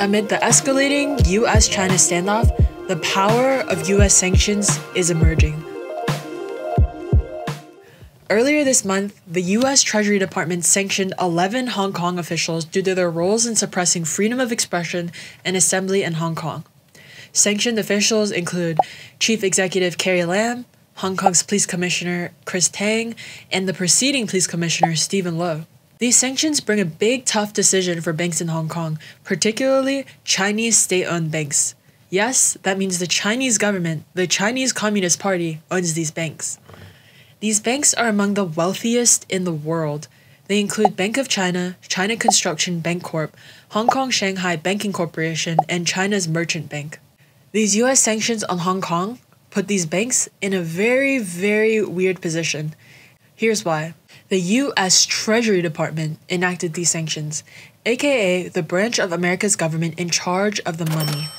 Amid the escalating US-China standoff, the power of US sanctions is emerging. Earlier this month, the US Treasury Department sanctioned 11 Hong Kong officials due to their roles in suppressing freedom of expression and assembly in Hong Kong. Sanctioned officials include Chief Executive Carrie, Hong Kong's Police Commissioner Chris Tang, and the preceding Police Commissioner Stephen Lo. These sanctions bring a big, tough decision for banks in Hong Kong, particularly Chinese state-owned banks. Yes, that means the Chinese government, the Chinese Communist Party, owns these banks. These banks are among the wealthiest in the world. They include Bank of China, China Construction Bank Corp, Hong Kong Shanghai Banking Corporation, and China's Merchant Bank. These US sanctions on Hong Kong put these banks in a very, very weird position. Here's why. The US Treasury Department enacted these sanctions, aka the branch of America's government in charge of the money.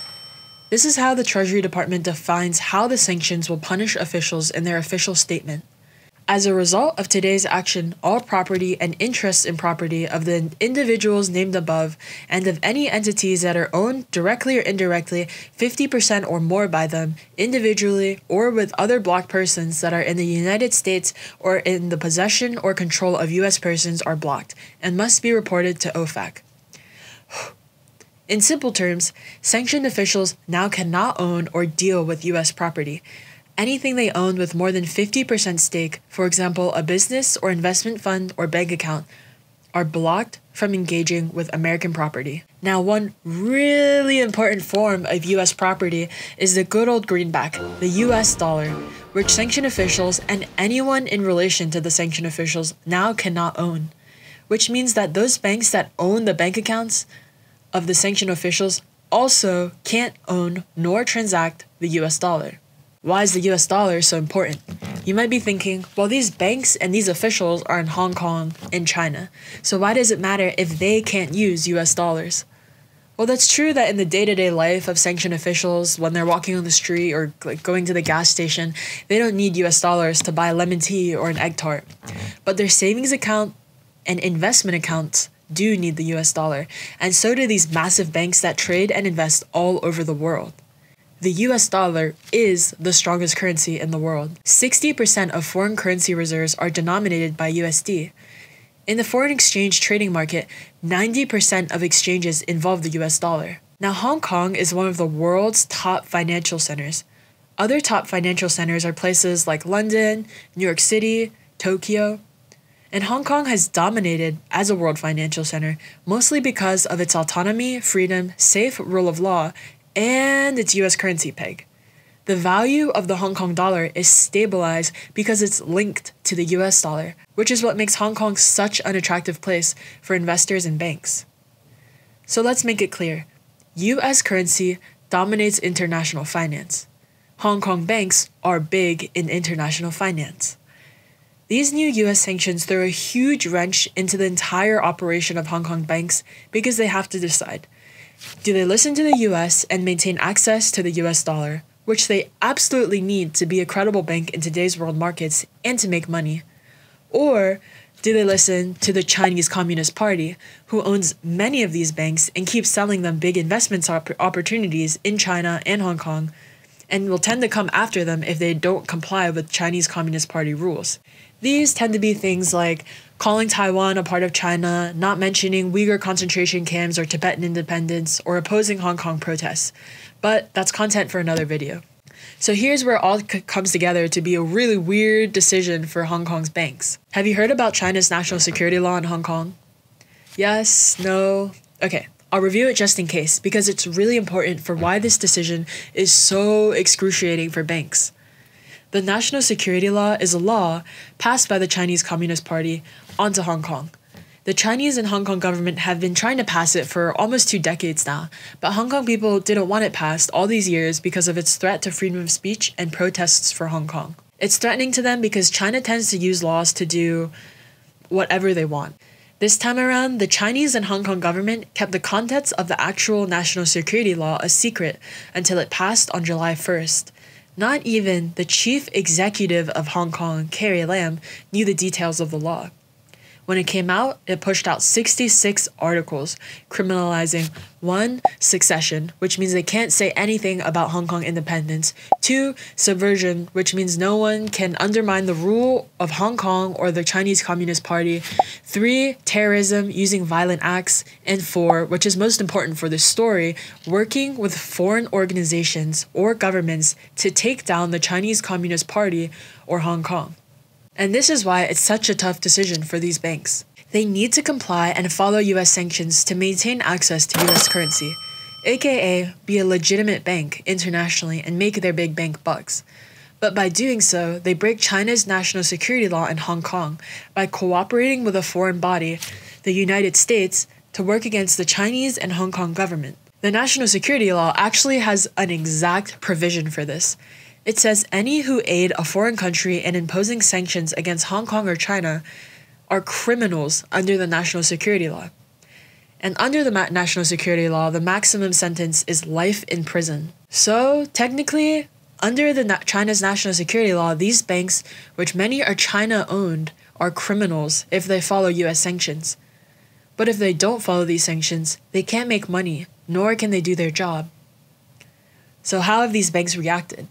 This is how the Treasury Department defines how the sanctions will punish officials in their official statement. As a result of today's action, all property and interests in property of the individuals named above and of any entities that are owned directly or indirectly 50% or more by them, individually or with other blocked persons that are in the United States or in the possession or control of US persons are blocked and must be reported to OFAC. In simple terms, sanctioned officials now cannot own or deal with US property. Anything they own with more than 50% stake, for example, a business or investment fund or bank account, are blocked from engaging with American property. Now, one really important form of US property is the good old greenback, the US dollar, which sanctioned officials and anyone in relation to the sanctioned officials now cannot own, which means that those banks that own the bank accounts of the sanctioned officials also can't own nor transact the US dollar. Why is the US dollar so important? You might be thinking, well, these banks and these officials are in Hong Kong and China, so why does it matter if they can't use US dollars? Well, that's true that in the day-to-day life of sanctioned officials, when they're walking on the street or going to the gas station, they don't need US dollars to buy lemon tea or an egg tart. But their savings account and investment accounts do need the US dollar, and so do these massive banks that trade and invest all over the world. The US dollar is the strongest currency in the world. 60% of foreign currency reserves are denominated by USD. In the foreign exchange trading market, 90% of exchanges involve the US dollar. Now, Hong Kong is one of the world's top financial centers. Other top financial centers are places like London, New York City, Tokyo. And Hong Kong has dominated as a world financial center, mostly because of its autonomy, freedom, safe rule of law, and its US currency peg. The value of the Hong Kong dollar is stabilized because it's linked to the US dollar, which is what makes Hong Kong such an attractive place for investors and banks. So let's make it clear. US currency dominates international finance. Hong Kong banks are big in international finance. These new US sanctions throw a huge wrench into the entire operation of Hong Kong banks because they have to decide. Do they listen to the US and maintain access to the US dollar, which they absolutely need to be a credible bank in today's world markets and to make money? Or do they listen to the Chinese Communist Party, who owns many of these banks and keeps selling them big investment opportunities in China and Hong Kong, and will tend to come after them if they don't comply with Chinese Communist Party rules? These tend to be things like calling Taiwan a part of China, not mentioning Uyghur concentration camps or Tibetan independence, or opposing Hong Kong protests. But that's content for another video. So here's where it all comes together to be a really weird decision for Hong Kong's banks. Have you heard about China's national security law in Hong Kong? Yes? No? Okay, I'll review it just in case, because it's really important for why this decision is so excruciating for banks. The national security law is a law passed by the Chinese Communist Party onto Hong Kong. The Chinese and Hong Kong government have been trying to pass it for almost 2 decades now, but Hong Kong people didn't want it passed all these years because of its threat to freedom of speech and protests for Hong Kong. It's threatening to them because China tends to use laws to do whatever they want. This time around, the Chinese and Hong Kong government kept the contents of the actual national security law a secret until it passed on July 1st. Not even the chief executive of Hong Kong, Carrie, knew the details of the law. When it came out, it pushed out 66 articles criminalizing 1. Secession, which means they can't say anything about Hong Kong independence. 2. Subversion, which means no one can undermine the rule of Hong Kong or the Chinese Communist Party. 3. Terrorism, using violent acts. And 4, which is most important for this story, working with foreign organizations or governments to take down the Chinese Communist Party or Hong Kong. And this is why it's such a tough decision for these banks. They need to comply and follow US sanctions to maintain access to US currency, aka be a legitimate bank internationally and make their big bank bucks. But by doing so, they break China's national security law in Hong Kong by cooperating with a foreign body, the United States, to work against the Chinese and Hong Kong government. The national security law actually has an exact provision for this. It says any who aid a foreign country in imposing sanctions against Hong Kong or China are criminals under the national security law. And under the national security law, the maximum sentence is life in prison. So technically, under the China's national security law, these banks, which many are China-owned, are criminals if they follow US sanctions. But if they don't follow these sanctions, they can't make money, nor can they do their job. So how have these banks reacted?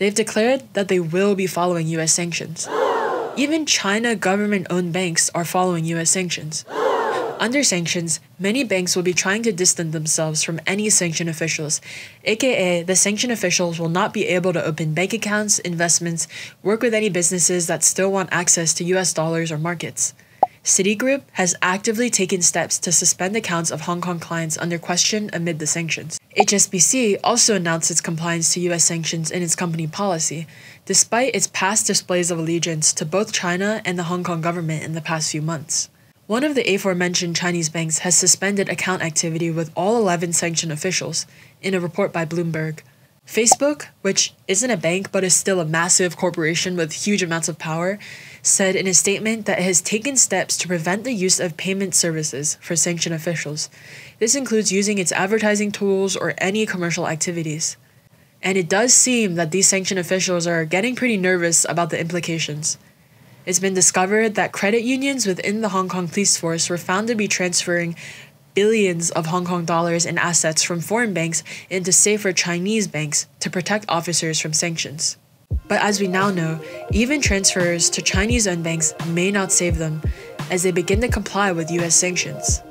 They've declared that they will be following US sanctions. Even China government-owned banks are following US sanctions. Under sanctions, many banks will be trying to distance themselves from any sanctioned officials, aka the sanctioned officials will not be able to open bank accounts, investments, work with any businesses that still want access to US dollars or markets. Citigroup has actively taken steps to suspend accounts of Hong Kong clients under question amid the sanctions. HSBC also announced its compliance to US sanctions in its company policy, despite its past displays of allegiance to both China and the Hong Kong government in the past few months. One of the aforementioned Chinese banks has suspended account activity with all 11 sanctioned officials, in a report by Bloomberg. Facebook, which isn't a bank but is still a massive corporation with huge amounts of power, said in a statement that it has taken steps to prevent the use of payment services for sanctioned officials. This includes using its advertising tools or any commercial activities. And it does seem that these sanctioned officials are getting pretty nervous about the implications. It's been discovered that credit unions within the Hong Kong police force were found to be transferring billions of Hong Kong dollars in assets from foreign banks into safer Chinese banks to protect officers from sanctions. But as we now know, even transfers to Chinese-owned banks may not save them as they begin to comply with US sanctions.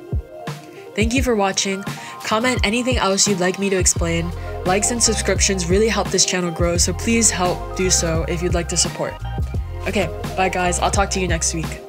Thank you for watching. Comment anything else you'd like me to explain. Likes and subscriptions really help this channel grow, so please help do so if you'd like to support. Okay, bye guys, I'll talk to you next week.